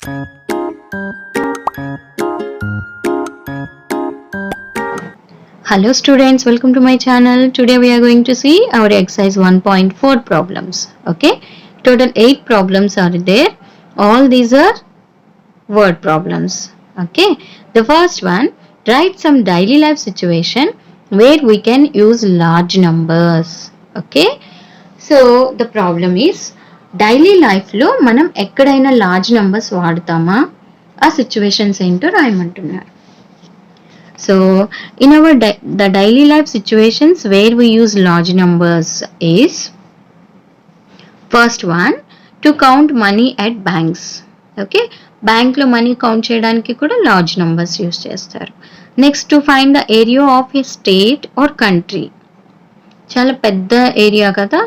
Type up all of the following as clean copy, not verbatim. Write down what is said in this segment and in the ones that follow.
Hello students, welcome to my channel. Today we are going to see our exercise 1.4 problems. Okay, total 8 problems are there. All these are word problems. Okay, the first one, write some daily life situation where we can use large numbers. Okay, so the problem is daily life లో మనం ఎక్కడైనా large numbers వాడతామా? ఆ situations ఏంటో రాయమంటున్నారు. So, in our the daily life situations where we use large numbers is first one, to count money at banks. Okay, bank lo money count cheyadaniki kuda large numbers use chestar. Next, to find the area of a state or country. Chala pedda area kada,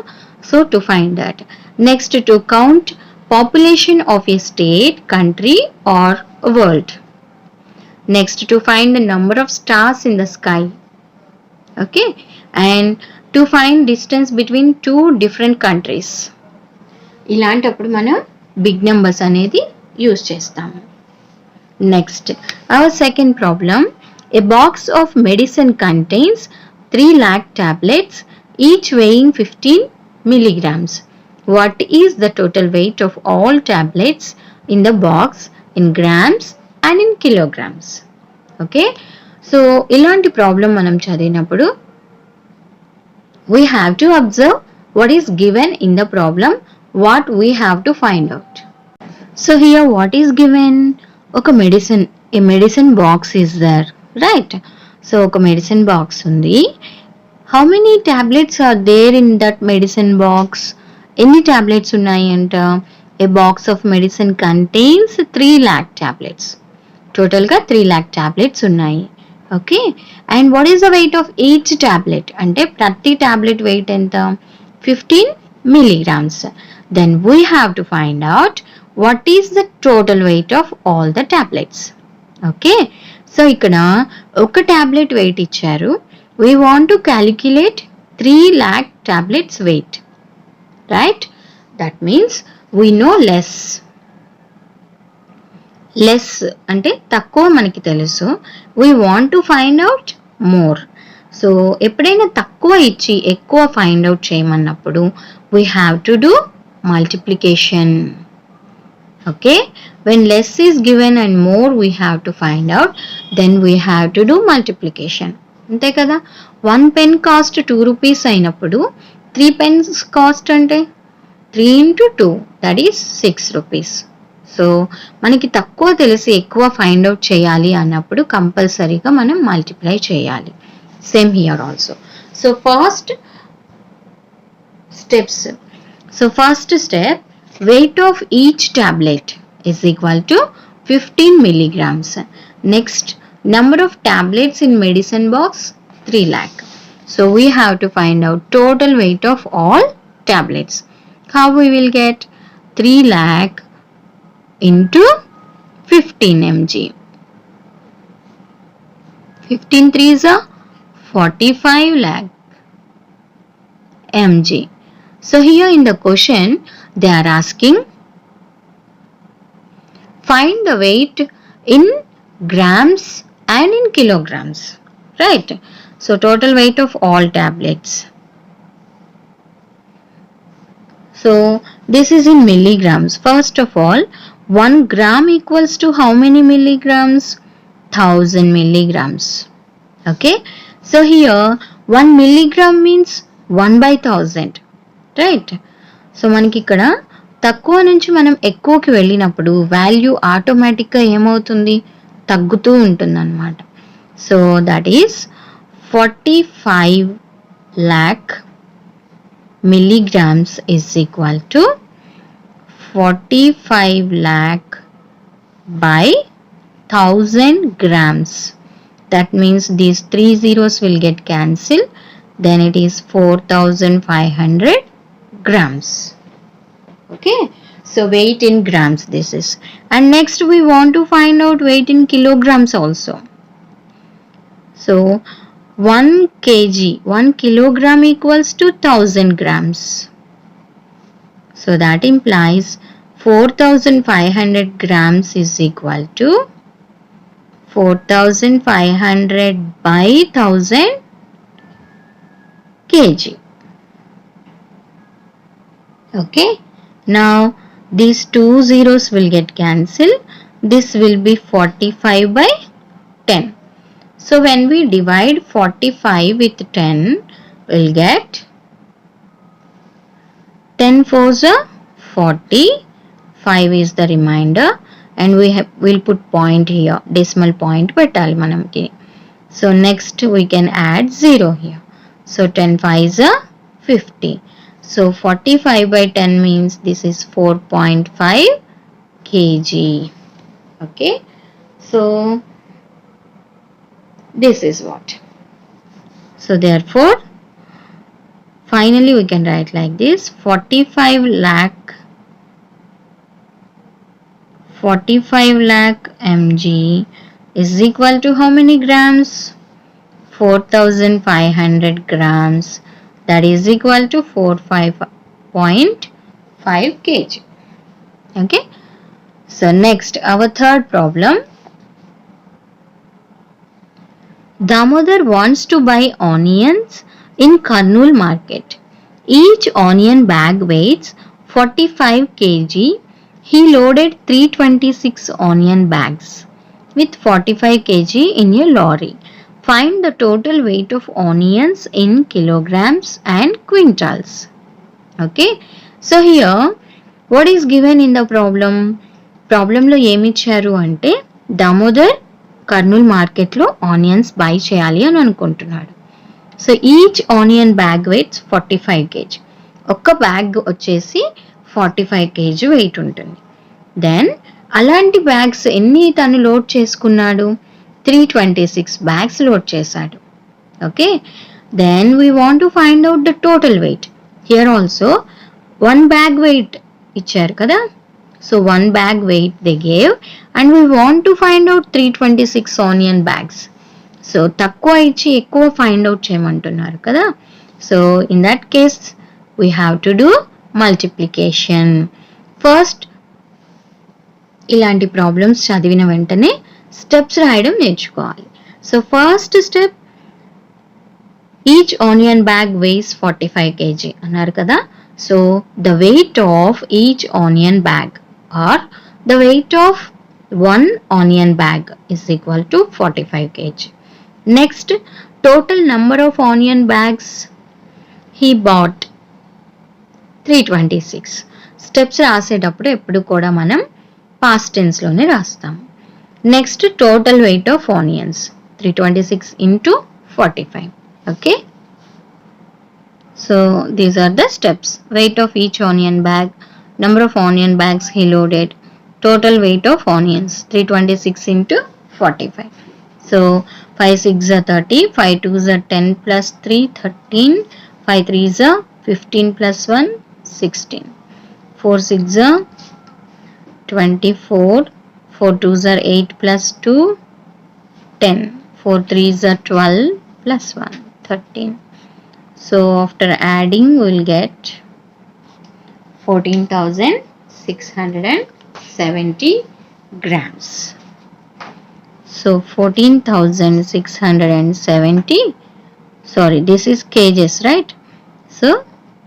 so to find that. Next, to count population of a state, country or world. Next, to find the number of stars in the sky. Okay, and to find distance between two different countries. ఇలాంటప్పుడు మనం big numbers అనేది use చేస్తాము. Next, our second problem, a box of medicine contains 3 lakh tablets each weighing 15 milligrams. What is the total weight of all tablets in the box in grams and in kilograms? Okay, so ఇలాంటి problem మనం చదివినప్పుడు we have to observe what is given in the problem, what we have to find out. So here what is given? ఒక medicine, a medicine box is there, right? So ఒక medicine box ఉంది. How many tablets are there in that medicine box? ఎన్ని tablets ఉన్నాయి అంట? A box of medicine contains 3 lakh tablets. టోటల్గా 3 lakh tablets ఉన్నాయి. Okay, and what is the weight of each tablet అంటే ప్రతి tablet wait ఎంత? 15 milligrams. Then we have to find out what is the total weight of all the tablets. Okay, so ఇక్కడ ఒక tablet wait ఇచ్చారు. We want to calculate 3 lakh tablets weight, right? That means we know less. Less అంటే తక్కువ మనకి తెలుసు. We want to find out more. So ఎప్పుడైనా తక్కువ ఇచ్చి ఎక్కువ ఫైండ్ అవుట్ చేయమన్నప్పుడు we have to do multiplication. Okay, when less is given and more we have to find out, then we have to do multiplication. అంతే కదా, 1 pen cost 2 rupees అయినప్పుడు 3 pens cost అంటే 3 into 2 that is 6 rupees. So మనకి తక్కువ తెలిసి ఎక్కువ find out చేయాలి అన్నప్పుడు కంపల్సరీగా మనం మల్టిప్లై చేయాలి. Same here also. So first steps. So first step, weight of each tablet is equal to 15 milligrams. Next, number of tablets in medicine box 3 lakh. So we have to find out total weight of all tablets. How we will get 3 lakh into 15 mg. 15 3s are 45 lakh mg. So here in the question they are asking find the weight in grams and in kilograms, right? So total weight of all tablets. So this is in milligrams. First of all, 1 gram equals to how many milligrams? 1000 milligrams. Okay, so here 1 milligram means 1 by 1000, right? So మనకి ఇక్కడ తక్కువ నుంచి మనం ఎక్కువకి వెళ్ళినప్పుడు value ఆటోమేటిక్గా ఏమవుతుంది? తగ్గుతూ ఉంటుందన్నమాట. So that is 45 lakh milligrams is equal to 45 lakh by 1000 grams. That means these 3 zeros will get cancelled. Then it is 4500 grams. Okay, so weight in grams this is. And next we want to find out weight in kilograms also. So 1 kg, 1 kilogram equals to 1000 grams. So that implies 4,500 grams is equal to 4,500 by 1000 kg. Okay, now these two zeros will get cancelled. This will be 45 by 10. So when we divide 45 with 10, we'll get 10 fours are 40, 5 is the remainder, and we'll put point here, decimal point petali manamki. So next we can add 0 here. So 10 5s are 50. So 45 by 10 means this is 4.5 kg. Okay, so this is what. So therefore finally we can write like this: 45 lakh mg is equal to how many grams? 4,500 grams. That is equal to 45.5 kg. Okay, so next our third problem. Damodar wants to buy onions in Kurnool market. Each onion bag weighs 45 kg. He loaded 326 onion bags with 45 kg in a lorry. Find the total weight of onions in kilograms and quintals. Okay, so here what is given in the problem? Problem lo em icharu ante Damodar Kurnool market lo onions buy cheyali అని అనుకుంటున్నాడు. So each onion bag weights 45 kg. ఒక్క bag వచ్చేసి 45 kg weight ఉంటుంది. Then అలాంటి bags ఎన్ని తను load చేసుకున్నాడు? 326 bags load చేశాడు. Okay, then we want to find out the total weight. Here also 1 bag weight ఇచ్చారు కదా. So 1 bag weight they gave and we want to find out 326 onion bags. So తక్కువ ఇచ్చి ఎక్కువ find out చేయమంటున్నారు కదా. So in that case we have to do multiplication. First ఇలాంటి problems చదివిన వెంటనే స్టెప్స్ రాయడం నేర్చుకోవాలి. So first step, each onion bag weighs 45 kg అన్నారు కదా. So the weight of each onion bag are the weight of 1 onion bag is equal to 45 kg. Next, total number of onion bags he bought 326. Steps రాసేటప్పుడు ఎప్పుడు కూడా మనం past tense లోనే రాస్తాం. Next, total weight of onions 326 into 45. Okay, so these are the steps: weight of each onion bag, number of onion bags he loaded, total weight of onions 326 into 45. So 5 6 are 30, 5 2s are 10 plus 3 13, 5 3s are 15 plus 1 16, 4 6 are 24, 4 2s are 8 plus 2 10, 4 3s are 12 plus 1 13. So after adding we will get 14,670 grams. So 14,670, sorry, this is kgs, right? So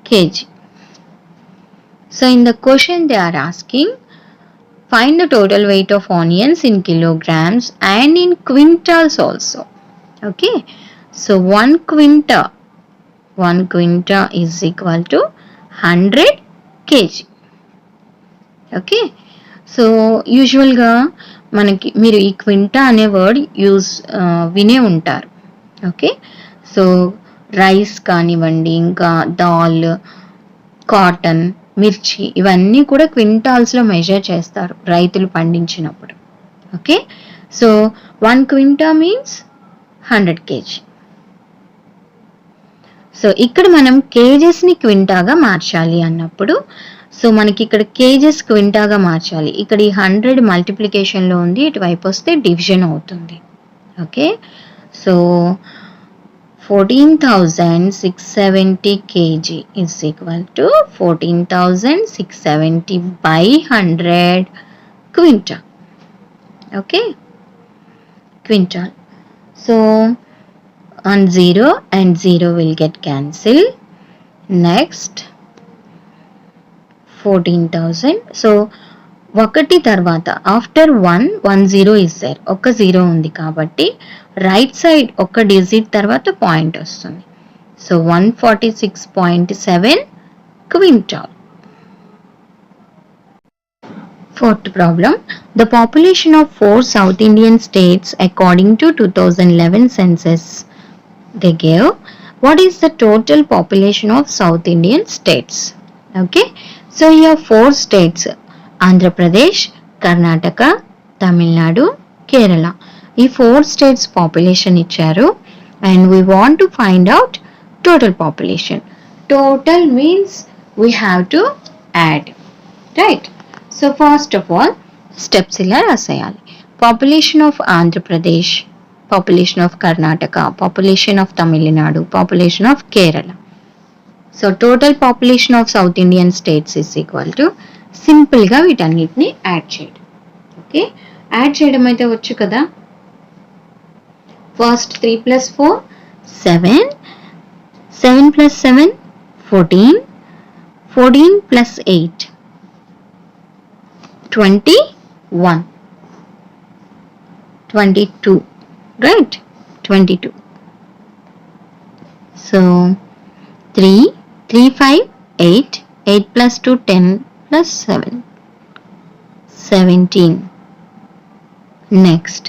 kg. So in the question they are asking, find the total weight of onions in kilograms and in quintals also. Okay, so 1 quinta is equal to 100 kg. Okay, so యూజువల్గా మనకి మీరు ఈ క్వింటా అనే word వినే ఉంటారు. Okay, so rice కానివ్వండి, ఇంకా dal, cotton, మిర్చి ఇవన్నీ కూడా క్వింటాల్స్లో మెజర్ చేస్తారు రైతులు పండించినప్పుడు. ఓకే, సో 1 క్వింటా మీన్స్ 100 kg. సో ఇక్కడ మనం కేజెస్ని క్వింటాగా మార్చాలి అన్నప్పుడు, సో మనకి ఇక్కడ కేజెస్ క్వింటాగా మార్చాలి. ఇక్కడ ఈ 100 మల్టిప్లికేషన్లో ఉంది, ఇటువైపు వస్తే డివిజన్ అవుతుంది. Okay, so 14,670 kg is equal to 14,670 by 100 quintal. Okay, quintal. So on 0 and 0 will get cancelled. Next 14,000. So ఒకటి తర్వాత ఆఫ్టర్ 1 ఇస్ దేర్, ఒక 0 ఉంది కాబట్టి రైట్ సైడ్ ఒక డిజిట్ తర్వాత పాయింట్ వస్తుంది. So 146.7 quintal. Fourth problem. The population of 4 South Indian states according to 2011 census. They gave what is the total population of South Indian states. Okay. So here 4 states. Andhra Pradesh, Karnataka, Tamil Nadu, Kerala. ఈ 4 states population ఇచ్చారు and we want to find out total population. Total means we have to add, right? So first of all steps ఇలా రాసేయాలి. Population of Andhra Pradesh, population of Karnataka, population of Tamil Nadu, population of Kerala. So total population of South Indian states is equal to సింపుల్గా వీటన్నిటిని add చేయడం. Okay, add చేయడం అయితే వచ్చు కదా. First 3 + 4 7, 7 + 7 14, 14 + 8 21, 22, right? 22. So 3, 3, 5, 8, 8 + 2 10 + 7, 17. Next,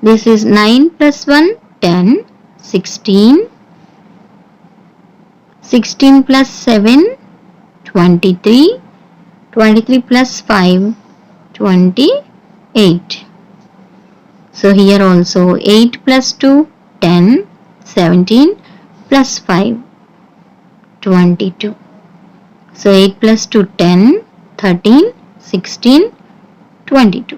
this is 9 + 1 10, 16, 16 + 7 23, 23 + 5 28. So here also 8 + 2 10, 17 + 5 22. So 8 + 2 10, 13, 16, 22.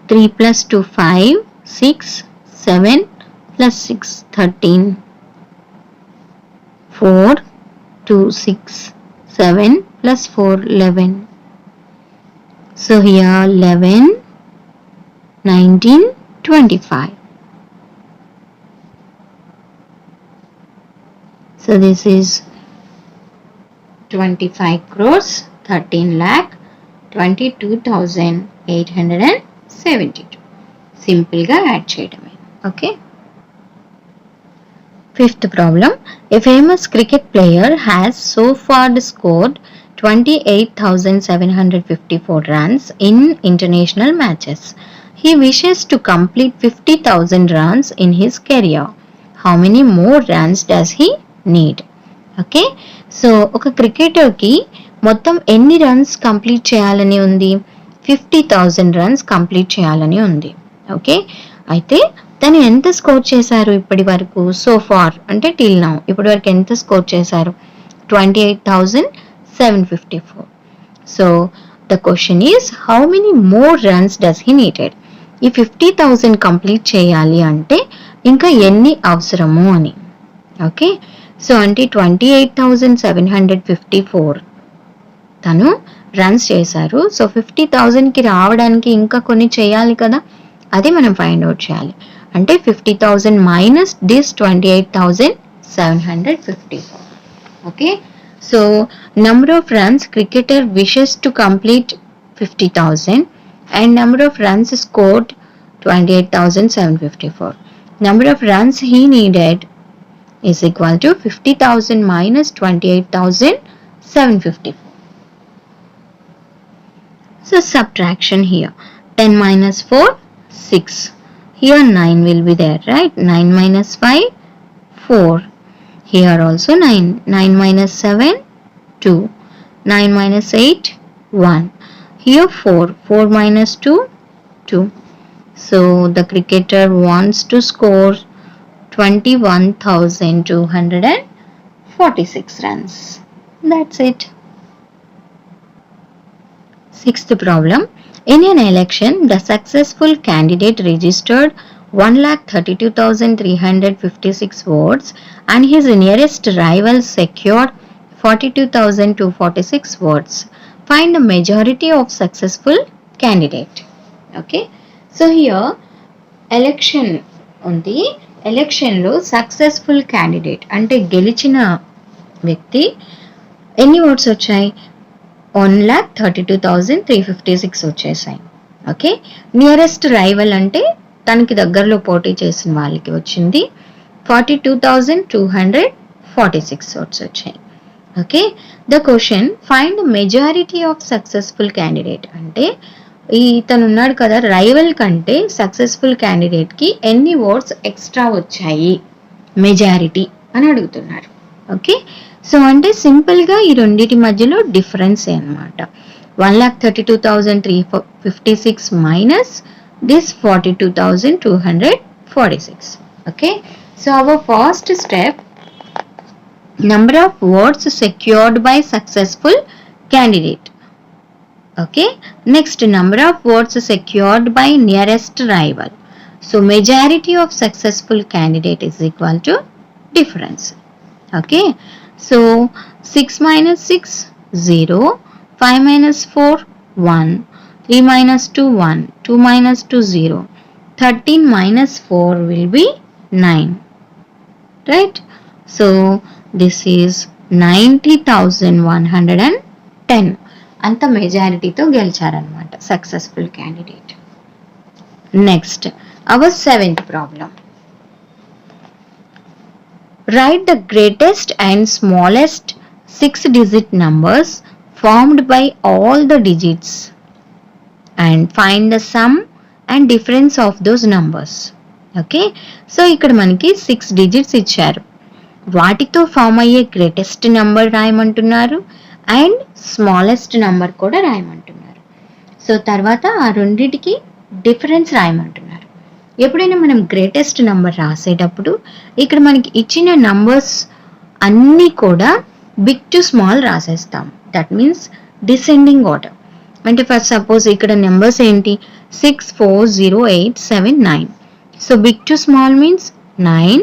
3 + 2 5, 6, 7 + 6 13, 4, 2, 6, 7 + 4 11. So here 11, 19, 25. So this is 25 crores, 13 lakh, 22,872. సింపుల్గా add చేయడమే. Okay. Fifth problem. A famous cricket player has so far scored 28,754 runs in international matches. He wishes to complete 50,000 runs in his career. How many more runs does he need? Okay, so ఒక క్రికెటర్కి మొత్తం ఎన్ని runs complete చేయాలని ఉంది? 50,000 runs complete చేయాలని ఉంది. Okay, అయితే తను ఎంత స్కోర్ చేశారు ఇప్పటి వరకు? సో ఫార్ అంటే టిల్ నౌ ఇప్పటి వరకు ఎంత స్కోర్ చేశారు? 28,754. So the question is how many more runs does he needed? ఈ 50,000 కంప్లీట్ చేయాలి అంటే ఇంకా ఎన్ని అవసరము అని. ఓకే, సో అంటే 28,754 తను రన్స్ చేశారు. సో 50,000కి రావడానికి ఇంకా కొన్ని చేయాలి కదా, అది మనం ఫైండ్ అవుట్ చేయాలి. అంటే 50,000 minus this 28,754. Okay, so number of runs cricketer wishes to complete 50,000 and number of runs scored 28,754. Number of runs he needed is equal to 50,000 minus 28,754. So subtraction here. 10 minus 4, 6. Here 9 will be there, right? 9 minus 5, 4. Here also 9. 9 minus 7, 2. 9 minus 8, 1. Here 4. 4 minus 2, 2. So the cricketer wants to score 21,246 runs. That's it. Sixth problem. In an election, the successful candidate registered 1,32,356 votes and his nearest rival secured 42,246 votes. Find the majority of successful candidate. Okay, so here election ఉంది. ఎలక్షన్లో successful candidate అంటే గెలిచిన వ్యక్తి ఎన్ని oats వచ్చాయి? 1,32,356 వచ్చేసాయి. Okay, nearest rival అంటే తనకి దగ్గరలో పోటీ చేసిన వాళ్ళకి వచ్చింది 42,246 ఓట్స్ వచ్చాయి. Okay, the question find majority of successful candidate అంటే ఇతను ఉన్నాడు కదా, రైవల్ కంటే సక్సెస్ఫుల్ క్యాండిడేట్కి ఎన్ని ఓట్స్ ఎక్స్ట్రా వచ్చాయి మెజారిటీ అని అడుగుతున్నారు. ఓకే, సో అంటే సింపుల్గా ఈ రెండింటి మధ్యలో డిఫరెన్స్ అనమాట. 1,32,356 minus this 42,246. Okay, so our first step, number of votes secured by successful candidate. Okay, next number of votes secured by nearest rival. So majority of successful candidate is equal to difference. Okay, so 6 minus 6 0, 5 minus 4 1, 3 minus 2 1, 2 minus 2 0, 13 minus 4 will be 9, right? So this is 90,110 అంత మెజారిటీతో గెలిచారనమాట successful candidate. Next our 7th problem. Write the greatest and smallest 6-digit numbers formed by all the digits and find the sum and difference of those numbers. Okay, so ఇక్కడ మనకి 6 digits ఇచ్చారు, వాటితో form అయ్యే greatest number రాయమంటున్నారు and smallest number కూడా రాయమంటున్నారు. So తర్వాత ఆ రెండింటికి డిఫరెన్స్ రాయమంటున్నారు. ఎప్పుడైనా మనం గ్రేటెస్ట్ నెంబర్ రాసేటప్పుడు ఇక్కడ మనకి ఇచ్చిన నంబర్స్ అన్నీ కూడా బిగ్ టు స్మాల్ రాసేస్తాం. That means descending order. అంటే ఫస్ట్ సపోజ్ ఇక్కడ నెంబర్స్ ఏంటి 6 4 0 8 7 9. So big to small means 9,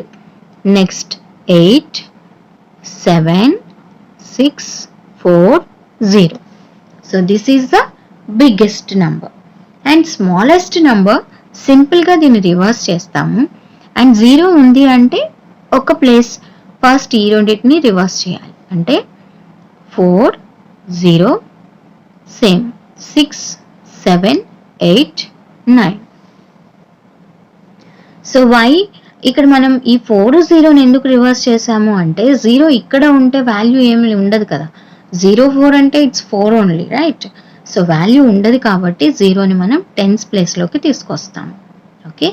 next 8 7 6 4 0. So this is the biggest number. And smallest number సింపుల్గా దీన్ని రివర్స్ చేస్తాము. అండ్ 0 ఉంది అంటే ఒక ప్లేస్ ఫస్ట్ ఈ రెండింటిని రివర్స్ చేయాలి. అంటే 4 0 సేమ్ 6 7 8 9. సో వై ఇక్కడ మనం ఈ 4 0ని ఎందుకు రివర్స్ చేసాము అంటే 0 ఇక్కడ ఉంటే వాల్యూ ఏమి ఉండదు కదా, 0 4 అంటే it's 4 only, right? So value ఉండదు కాబట్టి 0ని మనం టెన్స్ ప్లేస్లోకి తీసుకొస్తాము. ఓకే,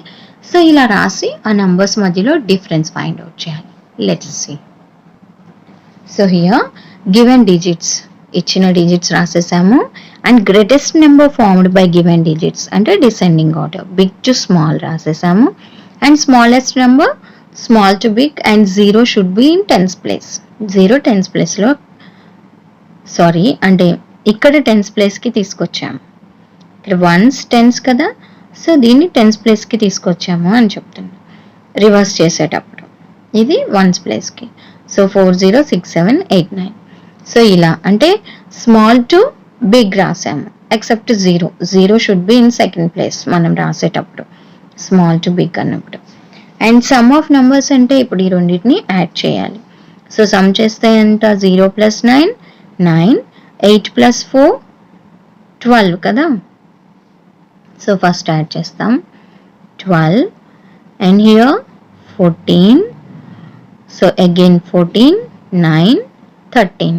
సో ఇలా రాసి ఆ నంబర్స్ మధ్యలో డిఫరెన్స్ ఫైండ్ అవుట్ చేయాలి. Let's see. So here given digits, ఇచ్చిన డిజిట్స్ రాసేసాము and greatest number formed by given digits అంటే descending order big to small రాసేసాము and smallest number small to big and 0 should be in tens place. 0 tens ప్లేస్లో sorry అంటే ఇక్కడ tens ప్లేస్కి తీసుకొచ్చాము. ఇక్కడ వన్స్ టెన్స్ కదా, సో దీన్ని టెన్స్ ప్లేస్కి తీసుకొచ్చాము అని చెప్తున్నాను రివర్స్ చేసేటప్పుడు. ఇది వన్స్ ప్లేస్కి. సో 4 0 6 7 8 9. సో ఇలా అంటే స్మాల్ టు బిగ్ రాసాము except 0. 0 should be in second place మనం రాసేటప్పుడు స్మాల్ టు బిగ్ అన్నప్పుడు. అండ్ సమ్ ఆఫ్ నెంబర్స్ అంటే ఇప్పుడు ఈ రెండింటిని యాడ్ చేయాలి. సో సమ్ చేస్తే ఎంత 0 + 9 9, 8 + 4 12 కదా. సో ఫస్ట్ యాడ్ చేస్తాం 12 and here 14. So again 14 9 13.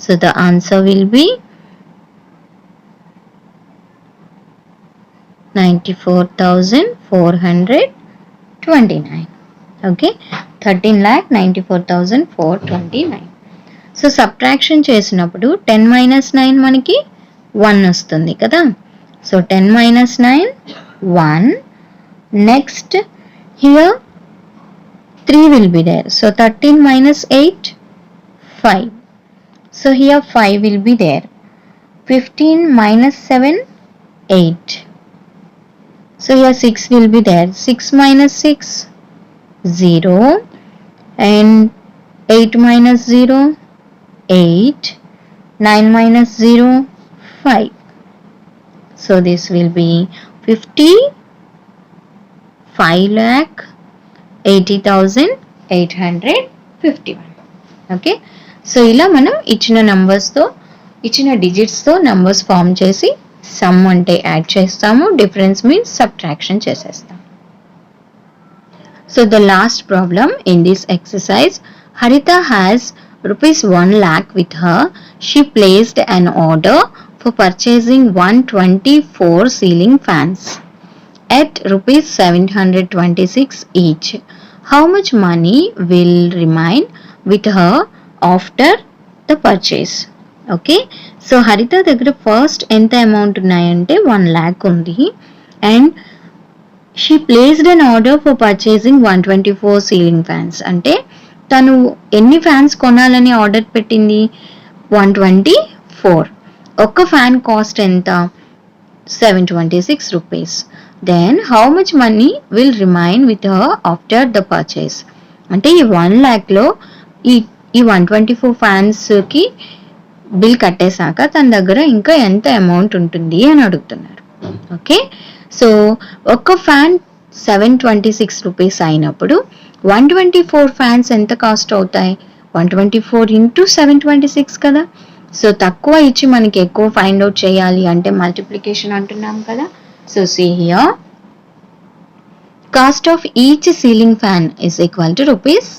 So the answer will be 94,429. Okay, 13,94,429. So subtraction చేసినప్పుడు 10 - 9 మనకి 1 వస్తుంది కదా. So 10 - 9 1. Next here 3 will be there. So 13 - 8 5. So here 5 will be there. 15 - 7 8. So here 6 will be there. 6 minus 6, 0. And 8 minus 0, 8. 9 minus 0, 5. So this will be 55,80,851. Okay, so ఇలా మనం ఇచ్చిన నంబర్స్తో ఇచ్చిన డిజిట్స్తో numbers form చేసి some అంటే యాడ్ చేస్తాము, difference means subtraction చేసేస్తాం. So the last problem in this exercise, Harita has rupees 1 lakh with her. She placed an order for purchasing 124 ceiling fans at rupees 726 each. How much money will remain with her after the purchase? Okay, so Harita దగ్గర first ఎంత amount ఉన్నాయంటే 1 lakh ఉంది, and she placed an order for purchasing 124 ceiling fans. అంటే తను ఎన్ని fans కొనాలని order పెట్టింది? 124. ఒక్క ఫ్యాన్ కాస్ట్ ఎంత? 726 rupees. Then how much money will remain with her after the purchase? అంటే ఈ 1 lakhలో ఈ 124 ఫ్యాన్స్కి బిల్ కట్టేశాక తన దగ్గర ఇంకా ఎంత అమౌంట్ ఉంటుంది అని అడుగుతున్నారు. ఓకే, సో ఒక ఫ్యాన్ 726 రూపీస్ అయినప్పుడు 124 ఫ్యాన్స్ ఎంత కాస్ట్ అవుతాయి? 124 ఇంటూ 726 కదా. సో తక్కువ ఇచ్చి మనకి ఎక్కువ ఫైండ్ అవుట్ చేయాలి అంటే మల్టిప్లికేషన్ అంటున్నాం కదా. So see here, cost of each ceiling fan is equal to rupees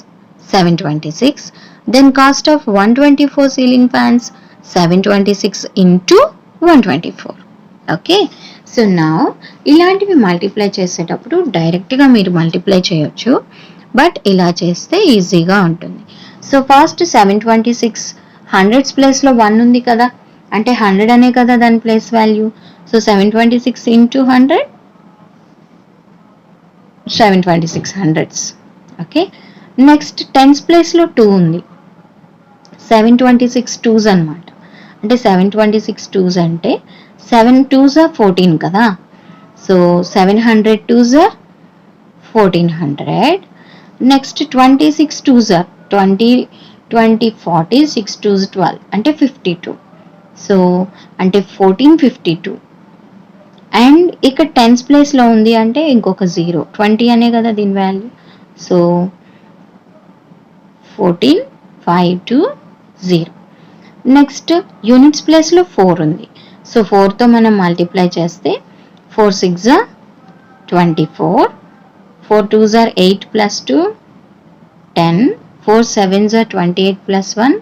726. Then cost of 124 ceiling fans 726 into 124. Okay, so నా ఇలాంటివి మల్టిప్లై చేసేటప్పుడు డైరెక్ట్గా మీరు మల్టిప్లై చేయొచ్చు, బట్ ఇలా చేస్తే ఈజీగా ఉంటుంది. సో ఫస్ట్ 726 హండ్రెడ్స్ ప్లేస్లో 1 ఉంది కదా, అంటే 100 అనే కదా దాని place value. So 726 into 100, 726 hundreds. Okay, next tens ప్లేస్లో 2 ఉంది, 726 2s అనమాట. అంటే 726 2s అంటే 7 2s are 14 కదా. So 700 2s are 1400. Next 26 2s are 20 20 40, 6 2s 12 అంటే 52. సో అంటే 1452. అండ్ ఇక్కడ టెన్స్ ప్లేస్లో ఉంది అంటే ఇంకొక 0, 20 అనే కదా దీని వాల్యూ. సో 14520. నెక్స్ట్ యూనిట్స్ ప్లేస్లో 4 ఉంది. సో 4తో మనం మల్టిప్లై చేస్తే 4 6 24, 4 2s are 8 plus 2 10, 4 7s are 28 plus 1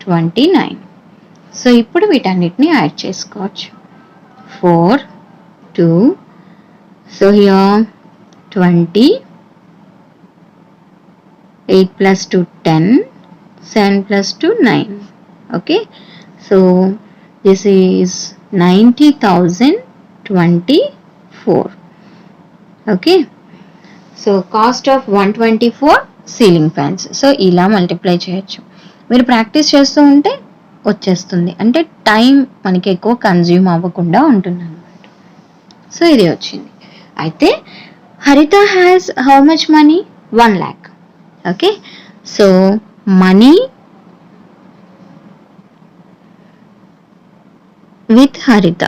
29. So ఇప్పుడు వీటన్నిటిని యాడ్ చేసుకోవచ్చు. 4 2, so here 20, 8 plus 2 10, 7 plus 2 9. Okay, so this is 90,024. Okay, so cost of 124 ceiling fans. So ఇలా మల్టిప్లై చేయొచ్చు. మీరు ప్రాక్టీస్ చేస్తూ ఉంటే వచ్చేస్తుంది, అంటే టైం మనకి ఎక్కువ కన్జ్యూమ్ అవ్వకుండా ఉంటుంది అన్నమాట. సో ఇది వచ్చింది. అయితే హరిత has how much money? 1 lakh. Okay, so money with హరిత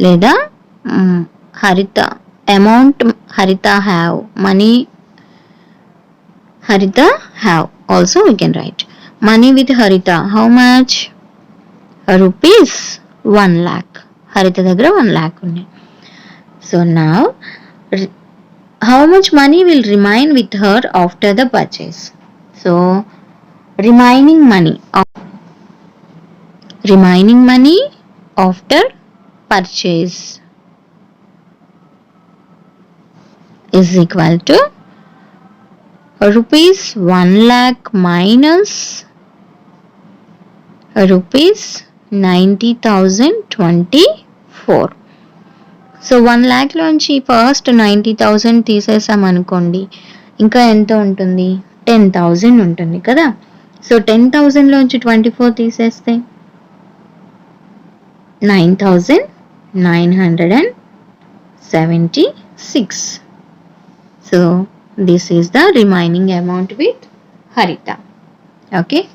లేదా హరిత అమౌంట్ హరిత హ్యావ్, మనీ హరిత have. Also we can write money with హరిత హౌ మచ్? Rupees 1 lakh. హరిత దగ్గర 1 lakh ఉన్నాయి. So now how much money will remain with her after the purchase? So remaining money after purchase is equal to rupees 1 lakh minus rupees 90,024. So 1 lakh లోంచి first 90,000 తీసేసాం అనుకోండి, ఇంకా ఎంత ఉంటుంది? 10,000 ఉంటుంది కదా. సో 10,000 లోంచి 24 తీసేస్తే 9,000 976. So this is the remaining amount with Harita. Okay.